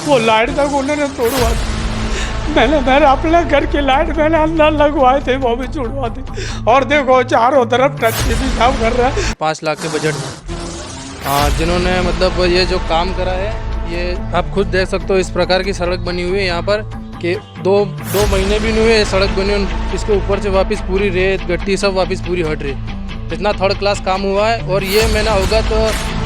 वो लाइट तक उन्होंने तोड़वा दी। मैंने अपने घर की लाइट मैंने अंदर लगवाए थे, वो भी छुड़वा दी। और देखो चारों तरफ टच्ची भी साफ कर रहा है। 5 लाख के बजट में जिन्होंने मतलब ये जो काम करा है, ये आप खुद देख सकते हो। इस प्रकार की सड़क बनी हुई है यहाँ पर कि दो महीने भी नहीं हुए सड़क बनी। इसके ऊपर से वापस पूरी रेत गट्टी सब वापस पूरी हट रही। इतना थर्ड क्लास काम हुआ है। और ये मैंने होगा तो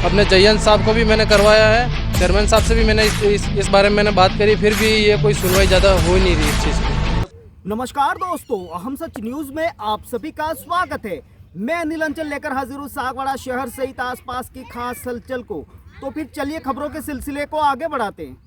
अपने जयंत साहब को भी मैंने करवाया है, चेयरमैन साहब से भी मैंने इस बारे में मैंने बात करी, फिर भी ये कोई सुनवाई ज़्यादा हो नहीं रही इस चीज़ की। नमस्कार दोस्तों, अहम सच न्यूज में आप सभी का स्वागत है। मैं अनिल अंचल लेकर हाजिर हूँ सागवाड़ा शहर सहित आसपास की खास हलचल को। तो फिर चलिए खबरों के सिलसिले को आगे बढ़ाते हैं।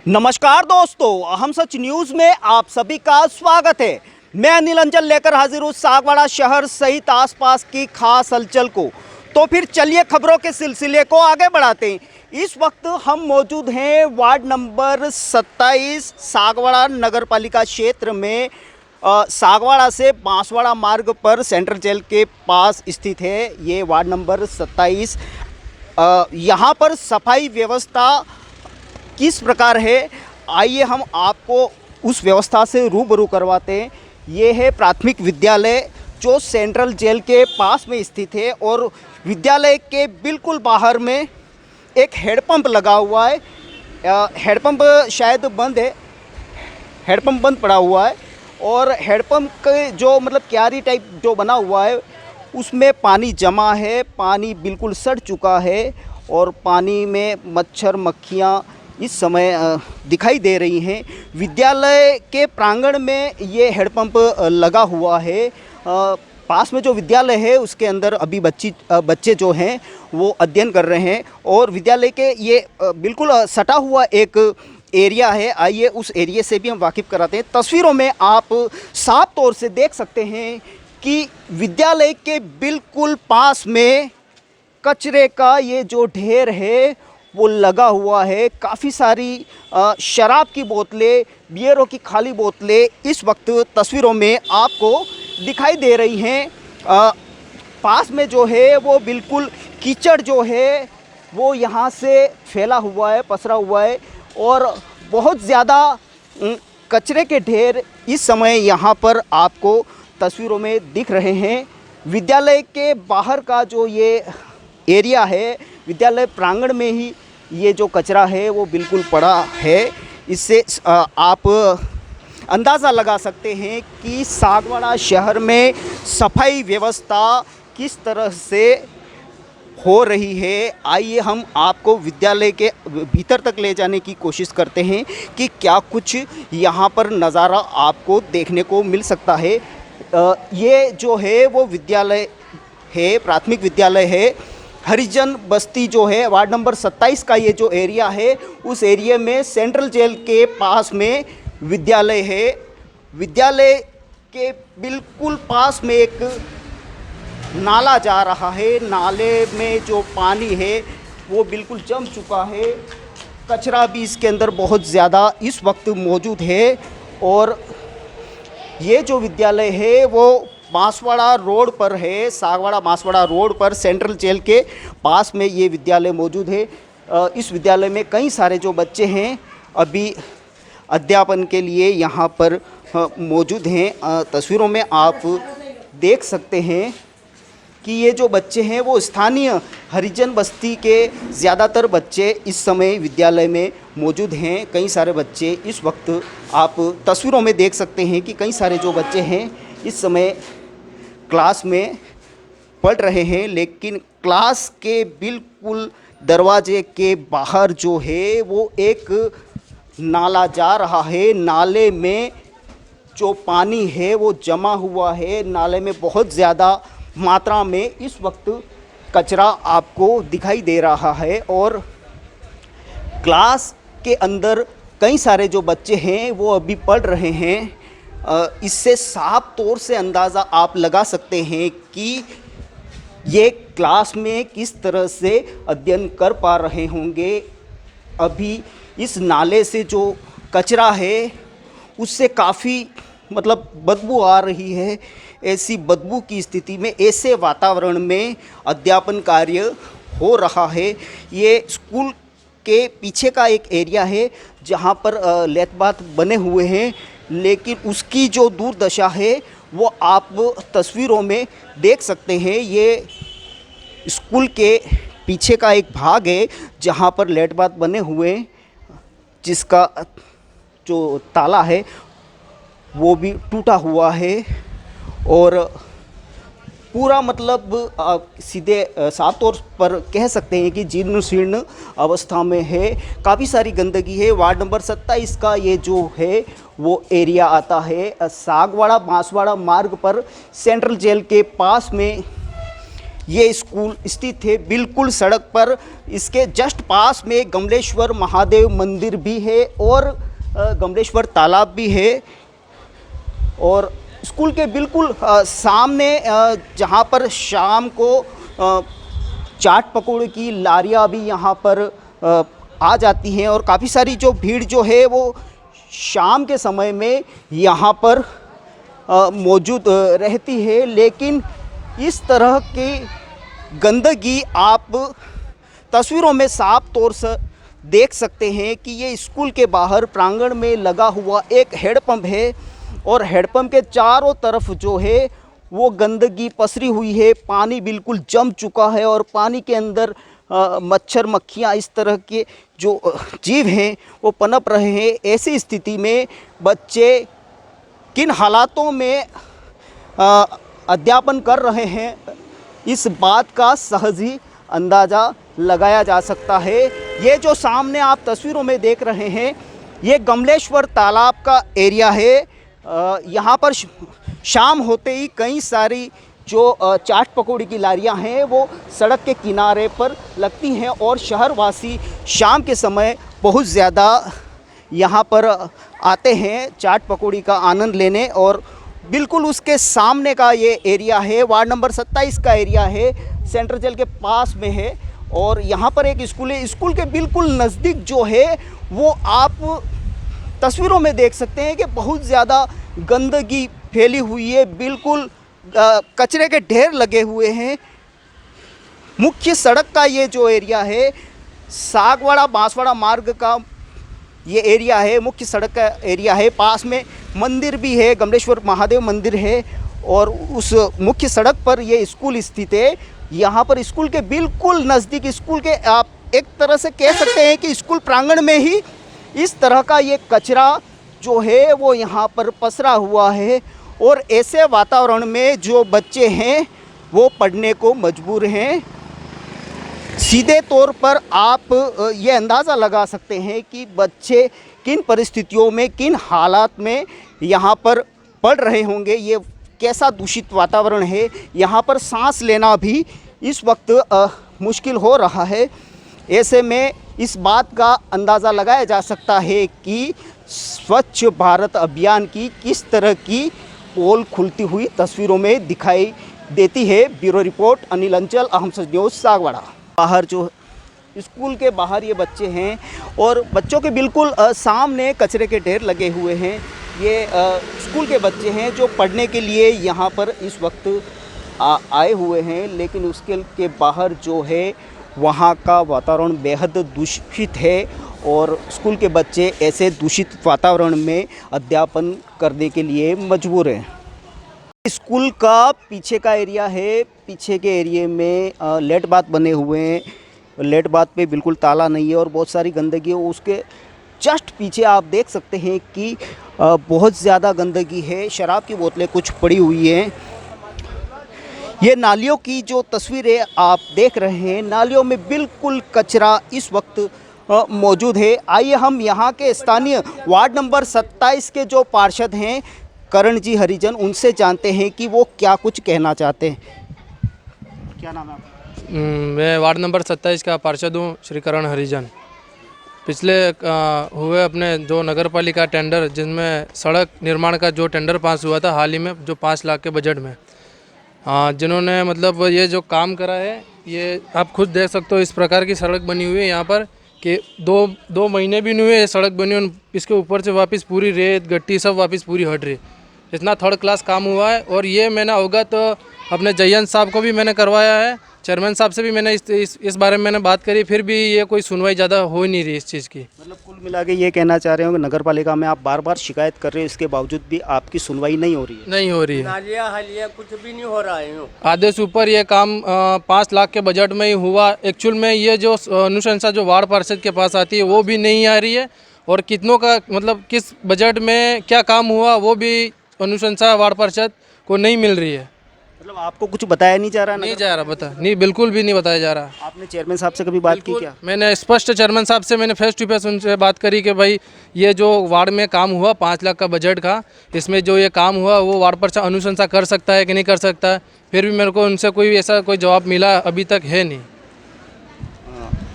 नमस्कार दोस्तों, अहम सच न्यूज में आप सभी का स्वागत है। मैं अनिल अंचल लेकर हाजिर हूँ सागवाड़ा शहर सहित आसपास की खास हलचल को। तो फिर चलिए खबरों के सिलसिले को आगे बढ़ाते हैं। इस वक्त हम मौजूद हैं वार्ड नंबर 27 सागवाड़ा नगर पालिका क्षेत्र में। सागवाड़ा से बांसवाड़ा मार्ग पर सेंट्रल जेल के पास स्थित है ये वार्ड नंबर 27। यहाँ पर सफाई व्यवस्था किस प्रकार है, आइए हम आपको उस व्यवस्था से रूबरू करवाते हैं। ये है प्राथमिक विद्यालय जो सेंट्रल जेल के पास में स्थित है और विद्यालय के बिल्कुल बाहर में एक हेडपंप लगा हुआ है। हेडपंप शायद बंद है, हेडपंप बंद पड़ा हुआ है। और हेडपंप के जो मतलब क्यारी टाइप जो बना हुआ है उसमें पानी जमा है, पानी बिल्कुल सड़ चुका है और पानी में मच्छर मक्खियाँ इस समय दिखाई दे रही हैं। विद्यालय के प्रांगण में ये हेडपंप लगा हुआ है। पास में जो विद्यालय है उसके अंदर अभी बच्चे जो हैं वो अध्ययन कर रहे हैं और विद्यालय के ये बिल्कुल सटा हुआ एक एरिया है। आइए उस एरिया से भी हम वाकिफ़ कराते हैं। तस्वीरों में आप साफ तौर से देख सकते हैं कि विद्यालय के बिल्कुल पास में कचरे का ये जो ढेर है वो लगा हुआ है। काफ़ी सारी शराब की बोतलें, बियरों की खाली बोतलें इस वक्त तस्वीरों में आपको दिखाई दे रही हैं। पास में जो है वो बिल्कुल कीचड़ जो है वो यहाँ से फैला हुआ है, पसरा हुआ है और बहुत ज़्यादा कचरे के ढेर इस समय यहाँ पर आपको तस्वीरों में दिख रहे हैं। विद्यालय के बाहर का जो ये एरिया है, विद्यालय प्रांगण में ही ये जो कचरा है वो बिल्कुल पड़ा है। इससे आप अंदाज़ा लगा सकते हैं कि सागवाड़ा शहर में सफाई व्यवस्था किस तरह से हो रही है। आइए हम आपको विद्यालय के भीतर तक ले जाने की कोशिश करते हैं कि क्या कुछ यहाँ पर नज़ारा आपको देखने को मिल सकता है। ये जो है वो विद्यालय है, प्राथमिक विद्यालय है। हरिजन बस्ती जो है वार्ड नंबर 27 का ये जो एरिया है उस एरिया में सेंट्रल जेल के पास में विद्यालय है। विद्यालय के बिल्कुल पास में एक नाला जा रहा है। नाले में जो पानी है वो बिल्कुल जम चुका है। कचरा भी इसके अंदर बहुत ज़्यादा इस वक्त मौजूद है। और ये जो विद्यालय है वो बांसवाड़ा रोड पर है, सागवाड़ा बांसवाड़ा रोड पर सेंट्रल जेल के पास में ये विद्यालय मौजूद है। इस विद्यालय में कई सारे जो बच्चे हैं अभी अध्यापन के लिए यहाँ पर मौजूद हैं। तस्वीरों में आप देख सकते हैं कि ये जो बच्चे हैं वो स्थानीय हरिजन बस्ती के ज़्यादातर बच्चे इस समय विद्यालय में मौजूद हैं। कई सारे बच्चे इस वक्त आप तस्वीरों में देख सकते हैं कि कई सारे जो बच्चे हैं इस समय क्लास में पढ़ रहे हैं। लेकिन क्लास के बिल्कुल दरवाजे के बाहर जो है वो एक नाला जा रहा है। नाले में जो पानी है वो जमा हुआ है। नाले में बहुत ज़्यादा मात्रा में इस वक्त कचरा आपको दिखाई दे रहा है और क्लास के अंदर कई सारे जो बच्चे हैं वो अभी पढ़ रहे हैं। इससे साफ तौर से अंदाज़ा आप लगा सकते हैं कि ये क्लास में किस तरह से अध्ययन कर पा रहे होंगे। अभी इस नाले से जो कचरा है उससे काफ़ी मतलब बदबू आ रही है। ऐसी बदबू की स्थिति में, ऐसे वातावरण में अध्यापन कार्य हो रहा है। ये स्कूल के पीछे का एक एरिया है जहाँ पर लेटबाथ बने हुए हैं, लेकिन उसकी जो दुर्दशा है वो आप तस्वीरों में देख सकते हैं। ये स्कूल के पीछे का एक भाग है जहाँ पर लेटबाथ बने हुए हैं, जिसका जो ताला है वो भी टूटा हुआ है और पूरा मतलब सीधे साफ तौर पर कह सकते हैं कि जीर्ण शीर्ण अवस्था में है। काफ़ी सारी गंदगी है। वार्ड नंबर 27 का ये जो है वो एरिया आता है सागवाड़ा बांसवाड़ा मार्ग पर सेंट्रल जेल के पास में ये स्कूल स्थित है, बिल्कुल सड़क पर। इसके जस्ट पास में गमलेश्वर महादेव मंदिर भी है और गमलेश्वर तालाब भी है और स्कूल के बिल्कुल सामने जहाँ पर शाम को चाट पकौड़े की लारियाँ भी यहाँ पर आ जाती हैं और काफ़ी सारी जो भीड़ जो है वो शाम के समय में यहाँ पर मौजूद रहती है। लेकिन इस तरह की गंदगी आप तस्वीरों में साफ तौर से देख सकते हैं कि ये स्कूल के बाहर प्रांगण में लगा हुआ एक हैंडपंप है और हैंडपंप के चारों तरफ जो है वो गंदगी पसरी हुई है। पानी बिल्कुल जम चुका है और पानी के अंदर मच्छर मक्खियाँ इस तरह के जो जीव हैं वो पनप रहे हैं। ऐसी स्थिति में बच्चे किन हालातों में अध्यापन कर रहे हैं, इस बात का सहज ही अंदाज़ा लगाया जा सकता है। ये जो सामने आप तस्वीरों में देख रहे हैं ये गमलेश्वर तालाब का एरिया है। यहाँ पर शाम होते ही कई सारी जो चाट पकौड़ी की लारियाँ हैं वो सड़क के किनारे पर लगती हैं और शहरवासी शाम के समय बहुत ज़्यादा यहाँ पर आते हैं चाट पकौड़ी का आनंद लेने। और बिल्कुल उसके सामने का ये एरिया है, वार्ड नंबर 27 का एरिया है, सेंट्रल जेल के पास में है और यहाँ पर एक स्कूल है। स्कूल के बिल्कुल नज़दीक जो है वो आप तस्वीरों में देख सकते हैं कि बहुत ज़्यादा गंदगी फैली हुई है, बिल्कुल कचरे के ढेर लगे हुए हैं। मुख्य सड़क का ये जो एरिया है सागवाड़ा बांसवाड़ा मार्ग का ये एरिया है, मुख्य सड़क का एरिया है। पास में मंदिर भी है, गमलेश्वर महादेव मंदिर है और उस मुख्य सड़क पर ये स्कूल स्थित है। यहाँ पर स्कूल के बिल्कुल नज़दीक स्कूल के आप एक तरह से कह सकते हैं कि स्कूल प्रांगण में ही इस तरह का ये कचरा जो है वो यहाँ पर पसरा हुआ है और ऐसे वातावरण में जो बच्चे हैं वो पढ़ने को मजबूर हैं। सीधे तौर पर आप ये अंदाज़ा लगा सकते हैं कि बच्चे किन परिस्थितियों में किन हालात में यहाँ पर पढ़ रहे होंगे। ये कैसा दूषित वातावरण है, यहाँ पर सांस लेना भी इस वक्त मुश्किल हो रहा है। ऐसे में इस बात का अंदाज़ा लगाया जा सकता है कि स्वच्छ भारत अभियान की किस तरह की पोल खुलती हुई तस्वीरों में दिखाई देती है। ब्यूरो रिपोर्ट अनिल अंचल, अहम सच न्यूज़, सागवाड़ा। बाहर जो स्कूल के बाहर ये बच्चे हैं और बच्चों के बिल्कुल सामने कचरे के ढेर लगे हुए हैं। ये स्कूल के बच्चे हैं जो पढ़ने के लिए यहाँ पर इस वक्त आए हुए हैं, लेकिन उसके के बाहर जो है वहाँ का वातावरण बेहद दूषित है और स्कूल के बच्चे ऐसे दूषित वातावरण में अध्यापन करने के लिए मजबूर हैं। स्कूल का पीछे का एरिया है, पीछे के एरिया में लेट बाथ बने हुए हैं। लेट बाथ पे बिल्कुल ताला नहीं है और बहुत सारी गंदगी है। उसके जस्ट पीछे आप देख सकते हैं कि बहुत ज़्यादा गंदगी है, शराब की बोतलें कुछ पड़ी हुई हैं। ये नालियों की जो तस्वीरें आप देख रहे हैं, नालियों में बिल्कुल कचरा इस वक्त मौजूद है। आइए हम यहाँ के स्थानीय वार्ड नंबर 27 के जो पार्षद हैं करण जी हरिजन, उनसे जानते हैं कि वो क्या कुछ कहना चाहते हैं। क्या नाम है आपका? मैं वार्ड नंबर 27 का पार्षद हूँ, श्री करण हरिजन। पिछले हुए अपने जो नगर पालिका टेंडर जिनमें सड़क निर्माण का जो टेंडर पास हुआ था हाल ही में, जो 5 लाख के बजट में, जिन्होंने मतलब ये जो काम करा है, ये आप खुद देख सकते हो। इस प्रकार की सड़क बनी हुई है यहाँ पर कि दो महीने भी नहीं हुए ये सड़क बनी, और इसके ऊपर से वापस पूरी रेत गट्टी सब वापस पूरी हट रही। इतना थर्ड क्लास काम हुआ है। और ये मैंने अवगत अपने जयंत साहब को भी मैंने करवाया है चेयरमैन साहब से भी मैंने इस बारे में मैंने बात करी, फिर भी ये कोई सुनवाई ज़्यादा हो ही नहीं रही इस चीज़ की। मतलब कुल मिला के ये कहना चाह रहे हो कि नगर पालिका में आप बार बार शिकायत कर रहे हो, इसके बावजूद भी आपकी सुनवाई नहीं हो रही है? नहीं हो रही है, नालिया हलिया कुछ भी नहीं हो रहा है। आधे से ऊपर ये काम 5 लाख के बजट में ही हुआ। एक्चुअल में ये जो अनुशंसा जो वार्ड पार्षद के पास आती है वो भी नहीं आ रही है, और कितनों का मतलब किस बजट में क्या काम हुआ वो भी अनुशंसा वार्ड पार्षद को नहीं मिल रही है। मतलब आपको कुछ बताया नहीं जा रहा? नहीं जा रहा, बता नहीं, बिल्कुल भी नहीं बताया जा रहा। आपने चेयरमैन साहब से कभी बात की क्या? मैंने स्पष्ट चेयरमैन साहब से मैंने फेस टू फेस उनसे बात करी कि भाई ये जो वार्ड में काम हुआ 5 लाख का बजट का, इसमें जो ये काम हुआ वो वार्ड पार्षद अनुशंसा कर सकता है कि नहीं कर सकता है। फिर भी मेरे को उनसे कोई ऐसा कोई जवाब मिला अभी तक है नहीं।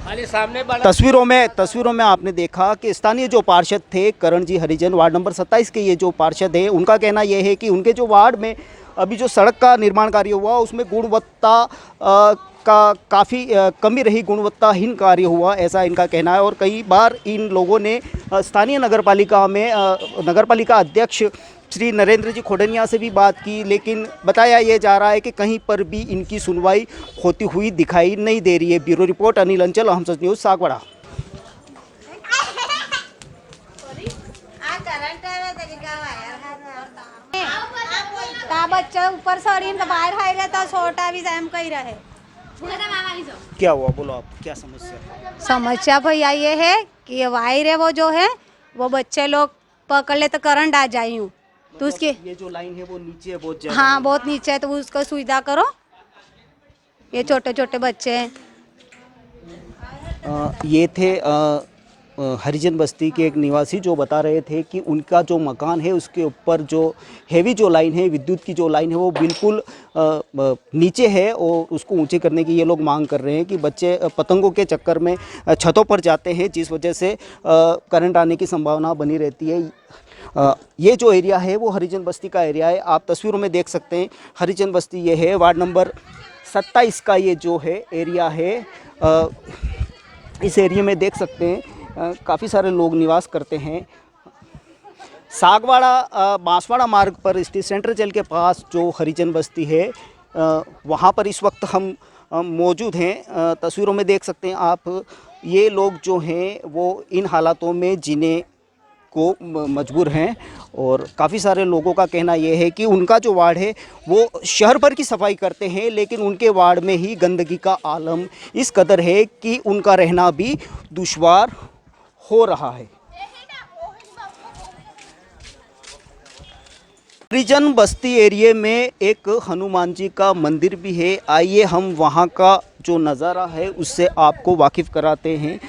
खाली सामने तस्वीरों में आपने देखा कि स्थानीय जो पार्षद थे करण जी हरिजन, वार्ड नंबर 27 के ये जो पार्षद है, उनका कहना ये है कि उनके जो वार्ड में अभी जो सड़क का निर्माण कार्य हुआ उसमें गुणवत्ता का काफ़ी कमी रही, गुणवत्ताहीन कार्य हुआ, ऐसा इनका कहना है। और कई बार इन लोगों ने स्थानीय नगरपालिका अध्यक्ष श्री नरेंद्र जी खोडनिया से भी बात की, लेकिन बताया ये जा रहा है कि कहीं पर भी इनकी सुनवाई होती हुई दिखाई नहीं दे रही है। ब्यूरो रिपोर्ट अनिल अंचल, अहम सच न्यूज़, सागवाड़ा। का बच्चा ऊपर सड़ीन तो बाहर खाई रहे तो छोटा भी जाम कही रहे। क्या हुआ, बोलो आप, क्या समस्या? समस्या भैया ये है कि ये वायर है वो जो है वो बच्चे लोग पकड़ ले तो करंट आ जाए यूँ, तो उसके ये जो लाइन है वो नीचे है बहुत ज़्यादा। हाँ बहुत नीचे है, तो उसको सुविधा करो, ये छोटे छोटे बच्चे हैं। ये थे हरिजन बस्ती के एक निवासी जो बता रहे थे कि उनका जो मकान है उसके ऊपर जो हेवी जो लाइन है, विद्युत की जो लाइन है वो बिल्कुल नीचे है, और उसको ऊंचे करने की ये लोग मांग कर रहे हैं कि बच्चे पतंगों के चक्कर में छतों पर जाते हैं, जिस वजह से करंट आने की संभावना बनी रहती है। ये जो एरिया है वो हरिजन बस्ती का एरिया है, आप तस्वीरों में देख सकते हैं। हरिजन बस्ती ये है, वार्ड नंबर 27 का ये जो है एरिया है। इस एरिया में देख सकते हैं काफ़ी सारे लोग निवास करते हैं। सागवाड़ा बांसवाड़ा मार्ग पर स्थित सेंट्रल जेल के पास जो हरिजन बस्ती है वहाँ पर इस वक्त हम मौजूद हैं। तस्वीरों में देख सकते हैं आप, ये लोग जो हैं वो इन हालातों में जीने को मजबूर हैं, और काफ़ी सारे लोगों का कहना ये है कि उनका जो वार्ड है वो शहर भर की सफाई करते हैं, लेकिन उनके वार्ड में ही गंदगी का आलम इस कदर है कि उनका रहना भी दुश्वार हो रहा है। हरिजन बस्ती एरिया में एक हनुमान जी का मंदिर भी है, आइए हम वहाँ का जो नज़ारा है उससे आपको वाकिफ़ कराते हैं।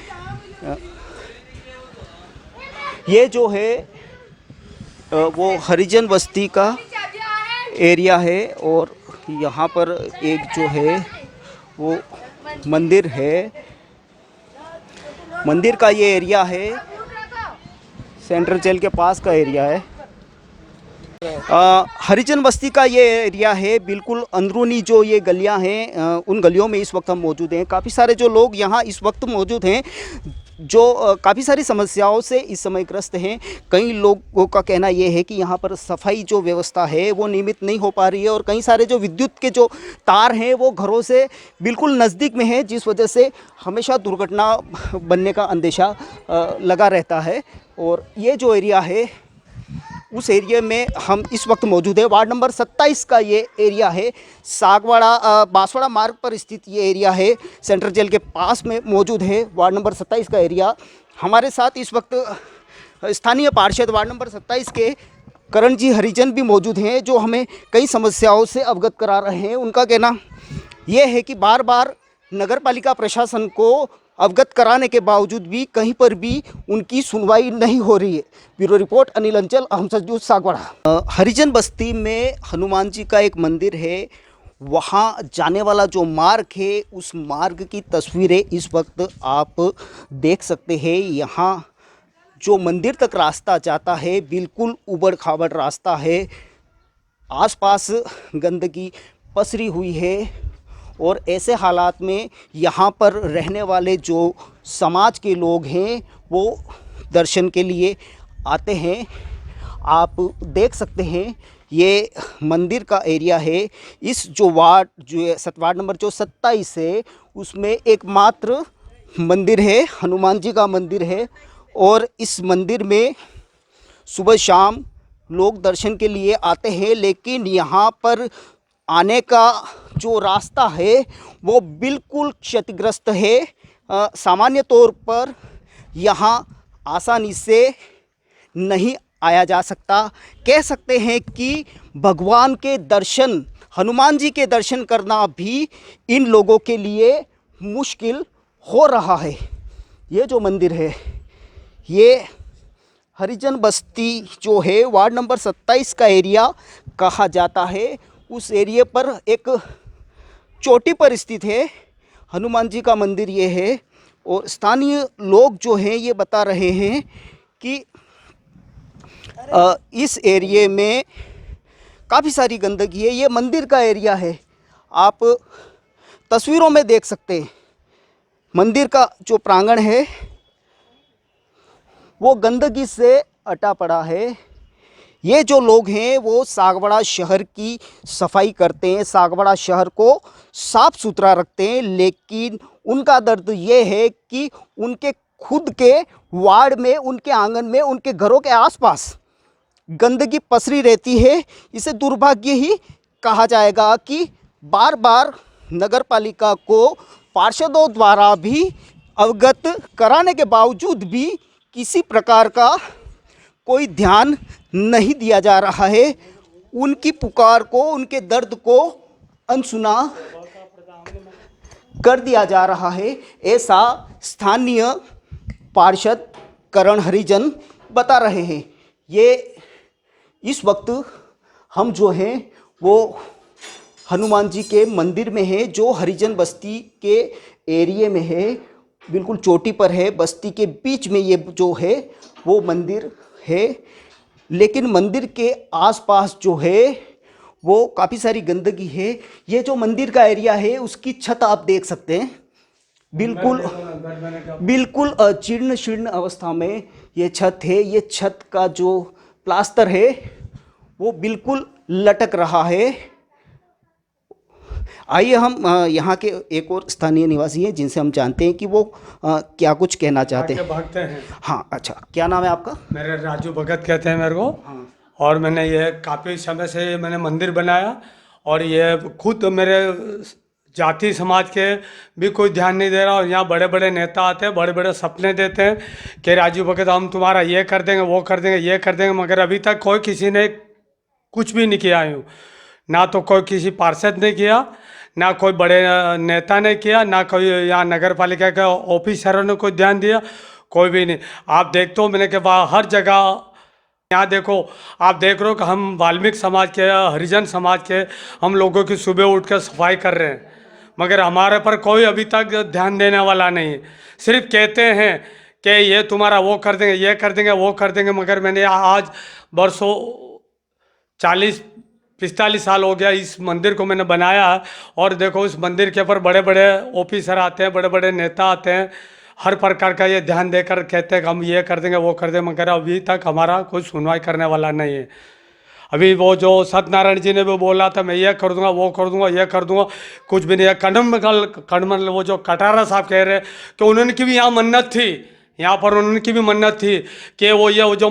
ये जो है वो हरिजन बस्ती का एरिया है, और यहाँ पर एक जो है वो मंदिर है, मंदिर का ये एरिया है, सेंट्रल जेल के पास का एरिया है। हरिजन बस्ती का ये एरिया है, बिल्कुल अंदरूनी जो ये गलियां हैं उन गलियों में इस वक्त हम मौजूद हैं। काफ़ी सारे जो लोग यहाँ इस वक्त मौजूद हैं जो काफ़ी सारी समस्याओं से इस समय ग्रस्त हैं। कई लोगों का कहना ये है कि यहाँ पर सफाई जो व्यवस्था है वो नियमित नहीं हो पा रही है, और कई सारे जो विद्युत के जो तार हैं वो घरों से बिल्कुल नज़दीक में है, जिस वजह से हमेशा दुर्घटना बनने का अंदेशा लगा रहता है। और ये जो एरिया है उस एरिया में हम इस वक्त मौजूद है। वार्ड नंबर 27 का ये एरिया है, सागवाड़ा बांसवाड़ा मार्ग पर स्थित ये एरिया है, सेंट्रल जेल के पास में मौजूद है वार्ड नंबर 27 का एरिया। हमारे साथ इस वक्त स्थानीय पार्षद वार्ड नंबर 27 के करण जी हरिजन भी मौजूद हैं, जो हमें कई समस्याओं से अवगत करा रहे हैं। उनका कहना यह है कि बार बार नगर पालिका प्रशासन को अवगत कराने के बावजूद भी कहीं पर भी उनकी सुनवाई नहीं हो रही है। ब्यूरो रिपोर्ट अनिल अंचल, अहम सच न्यूज़, सागवाड़ा। हरिजन बस्ती में हनुमान जी का एक मंदिर है, वहाँ जाने वाला जो मार्ग है उस मार्ग की तस्वीरें इस वक्त आप देख सकते हैं। यहाँ जो मंदिर तक रास्ता जाता है बिल्कुल उबड़ खाबड़ रास्ता है, आसपास गंदगी पसरी हुई है, और ऐसे हालात में यहाँ पर रहने वाले जो समाज के लोग हैं वो दर्शन के लिए आते हैं। आप देख सकते हैं ये मंदिर का एरिया है। इस जो वार्ड जो है वार्ड नंबर जो 27 है उसमें एकमात्र मंदिर है, हनुमान जी का मंदिर है। और इस मंदिर में सुबह शाम लोग दर्शन के लिए आते हैं, लेकिन यहाँ पर आने का जो रास्ता है वो बिल्कुल क्षतिग्रस्त है। सामान्य तौर पर यहाँ आसानी से नहीं आया जा सकता। कह सकते हैं कि भगवान के दर्शन, हनुमान जी के दर्शन करना भी इन लोगों के लिए मुश्किल हो रहा है। ये जो मंदिर है ये हरिजन बस्ती जो है वार्ड नंबर 27 का एरिया कहा जाता है। उस एरिया पर एक चोटी पर स्थित है हनुमान जी का मंदिर ये है। और स्थानीय लोग जो हैं ये बता रहे हैं कि इस एरिए में काफ़ी सारी गंदगी है। ये मंदिर का एरिया है, आप तस्वीरों में देख सकते हैं। मंदिर का जो प्रांगण है वो गंदगी से अटा पड़ा है। ये जो लोग हैं वो सागवाड़ा शहर की सफाई करते हैं, सागवाड़ा शहर को साफ़ सुथरा रखते हैं, लेकिन उनका दर्द ये है कि उनके खुद के वार्ड में, उनके आंगन में, उनके घरों के आसपास गंदगी पसरी रहती है। इसे दुर्भाग्य ही कहा जाएगा कि बार बार नगर पालिका को पार्षदों द्वारा भी अवगत कराने के बावजूद भी किसी प्रकार का कोई ध्यान नहीं दिया जा रहा है। उनकी पुकार को, उनके दर्द को अनसुना कर दिया जा रहा है, ऐसा स्थानीय पार्षद करण हरिजन बता रहे हैं। ये इस वक्त हम जो हैं वो हनुमान जी के मंदिर में है, जो हरिजन बस्ती के एरिए में है, बिल्कुल चोटी पर है। बस्ती के बीच में ये जो है वो मंदिर है, लेकिन मंदिर के आसपास जो है वो काफ़ी सारी गंदगी है। ये जो मंदिर का एरिया है उसकी छत आप देख सकते हैं, बिल्कुल जीर्ण शीर्ण अवस्था में ये छत है। ये छत का जो प्लास्टर है वो बिल्कुल लटक रहा है। आइए हम यहाँ के एक और स्थानीय निवासी हैं जिनसे हम जानते हैं कि वो क्या कुछ कहना चाहते हैं। भागते हैं। हाँ, अच्छा, क्या नाम है आपका? मेरे राजू भगत कहते हैं मेरे को। हाँ। और मैंने ये काफ़ी समय से मैंने मंदिर बनाया, और ये खुद मेरे जाति समाज के भी कोई ध्यान नहीं दे रहा। और यहाँ बड़े बड़े नेता आते हैं, बड़े बड़े सपने देते हैं कि राजू भगत हम तुम्हारा ये कर देंगे, वो कर देंगे, ये कर देंगे, मगर अभी तक कोई किसी ने कुछ भी नहीं किया यूँ। ना तो कोई किसी पार्षद ने किया, ना कोई बड़े नेता ने किया, ना कोई यहाँ नगर पालिका के ऑफिसरों ने कोई ध्यान दिया, कोई भी नहीं। आप देखते हो मैंने के हर जगह यहाँ देखो, आप देख रहे हो कि हम वाल्मीकि समाज के, हरिजन समाज के हम लोगों की सुबह उठ कर सफाई कर रहे हैं, मगर हमारे पर कोई अभी तक ध्यान देने वाला नहीं है। सिर्फ कहते हैं कि ये तुम्हारा वो कर देंगे, ये कर देंगे, वो कर देंगे, मगर मैंने आज वर्षों 40-45 साल हो गया इस मंदिर को मैंने बनाया है। और देखो इस मंदिर के ऊपर बड़े बड़े ऑफिसर आते हैं, बड़े बड़े नेता आते हैं, हर प्रकार का ये ध्यान देकर कहते हैं कि हम ये कर देंगे, वो कर देंगे, मगर अभी तक हमारा कोई सुनवाई करने वाला नहीं है। अभी वो जो सत्यनारायण जी ने भी बोला था मैं ये कर दूंगा, वो कर दूंगा, ये कर दूंगा, कुछ भी नहीं है। कणमल वो जो कटारा साहब कह रहे हैं कि उन्होंने की भी यहाँ मन्नत थी, यहाँ पर उन्होंने की भी मन्नत थी कि वो जो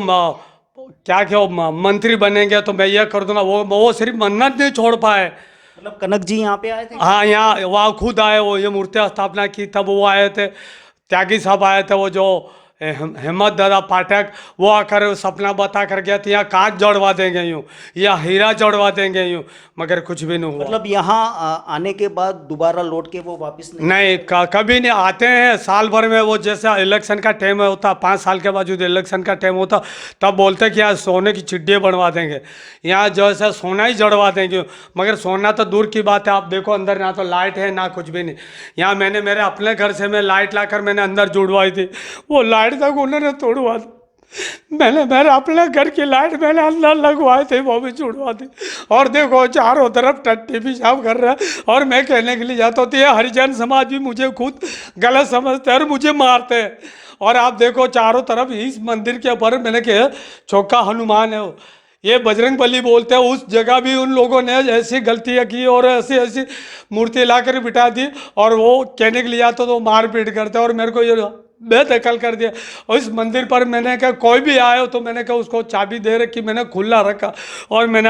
क्या मंत्री बनेंगे तो मैं ये कर दूंगा, वो सिर्फ मन्नत नहीं छोड़ पाए। मतलब कनक जी यहाँ पे आए थे? हाँ, यहाँ वहाँ खुद आए, वो ये मूर्ति स्थापना की तब वो आए थे, त्यागी साहब आए थे, वो जो हेमत दादा पाठक, वो आकर सपना बता कर गया था यहाँ कांच जोड़वा देंगे यूँ, या हीरा जोड़वा देंगे यूँ, मगर कुछ भी नहीं हुआ। मतलब यहाँ आने के बाद दोबारा लौट के वो वापस नहीं? कभी नहीं आते हैं। साल भर में वो जैसा इलेक्शन का टाइम होता, 5 साल के बाद इलेक्शन का टाइम होता, तब बोलते कि यहाँ सोने की चिड़िया बनवा देंगे, यहाँ जो है सोना ही जड़वा देंगे, मगर सोना तो दूर की बात है। आप देखो अंदर ना तो लाइट है ना कुछ भी नहीं। यहाँ मैंने मेरे अपने घर से मैं लाइट लाकर मैंने अंदर जुड़वाई थी, वो लाइट तक उन्होंने तोड़वा दी। मैंने मेरे अपने घर की लाइट मैंने अंदर लगवाए थे, वो भी जुड़वा दी। और देखो चारों तरफ टट्टी पेशाब कर रहा है, और मैं कहने के लिए जाता हूँ तो ये हरिजन समाज भी मुझे खुद गलत समझते हैं और मुझे मारते हैं। और आप देखो चारों तरफ इस मंदिर के ऊपर मैंने कहा चौका हनुमान है, ये बजरंग बली बोलते हैं। उस जगह भी उन लोगों ने ऐसी गलतियाँ की और ऐसी ऐसी मूर्ति ला कर बिठा दी, और वो कहने के लिए आता तो मार पीट करते, और मेरे को ये बेदखल कर दिया। और इस मंदिर पर मैंने कहा कोई भी आए हो तो मैंने कहा उसको चाबी दे रखी, मैंने खुला रखा। और मैंने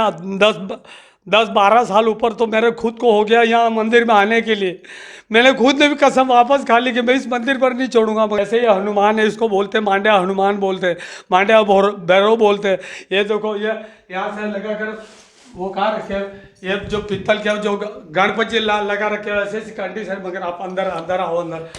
10-12 साल ऊपर तो मेरे खुद को हो गया यहाँ मंदिर में आने के लिए। मैंने खुद ने भी कसम वापस खा ली कि मैं इस मंदिर पर नहीं छोड़ूंगा। ऐसे ही हनुमान है, इसको बोलते हैं मांड्या हनुमान बोलते हैं, मांड्या भैरव बोलते हैं। ये देखो ये यहाँ से लगा कर वो कहाँ रखे हैं? ये जो पीतल के जो गणपति लगा रखे हैं ऐसे कंडीशन, मगर आप अंदर आओ अंदर।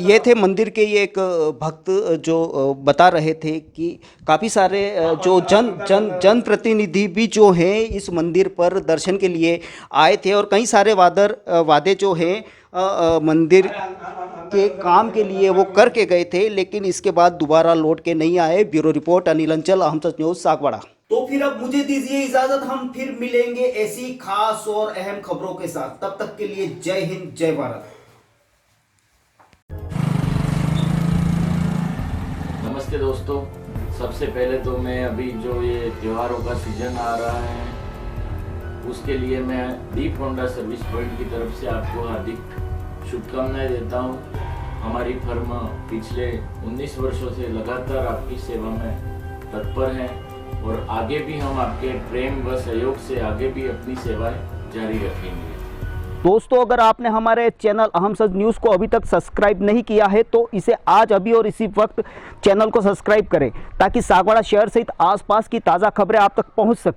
ये थे मंदिर के ये एक भक्त जो बता रहे थे कि काफ़ी सारे जो जन प्रतिनिधि भी जो हैं इस मंदिर पर दर्शन के लिए आए थे, और कई सारे वादे जो हैं मंदिर के काम के लिए वो करके गए थे, लेकिन इसके बाद दोबारा लौट के नहीं आए। ब्यूरो रिपोर्ट अनिल अंचल, अहम सच न्यूज़, सागवाड़ा। तो फिर अब मुझे दीजिए इजाजत, हम फिर मिलेंगे ऐसी खास और अहम खबरों के साथ। तब तक के लिए जय हिंद, जय भारत। नमस्ते दोस्तों, सबसे पहले तो मैं अभी जो ये त्योहारों का सीजन आ रहा है उसके लिए मैं दीप होंडा सर्विस पॉइंट की तरफ से आपको हार्दिक शुभकामनाएं देता हूं। हमारी फर्म पिछले 19 वर्षों से लगातार आपकी सेवा में तत्पर है, और आगे भी हम आपके प्रेम व सहयोग से आगे भी अपनी सेवाएं जारी रखेंगे। दोस्तों, अगर आपने हमारे चैनल अहम सच न्यूज़ को अभी तक सब्सक्राइब नहीं किया है तो इसे आज अभी और इसी वक्त चैनल को सब्सक्राइब करें, ताकि सागवाड़ा शहर सहित आसपास की ताज़ा खबरें आप तक पहुंच सकें।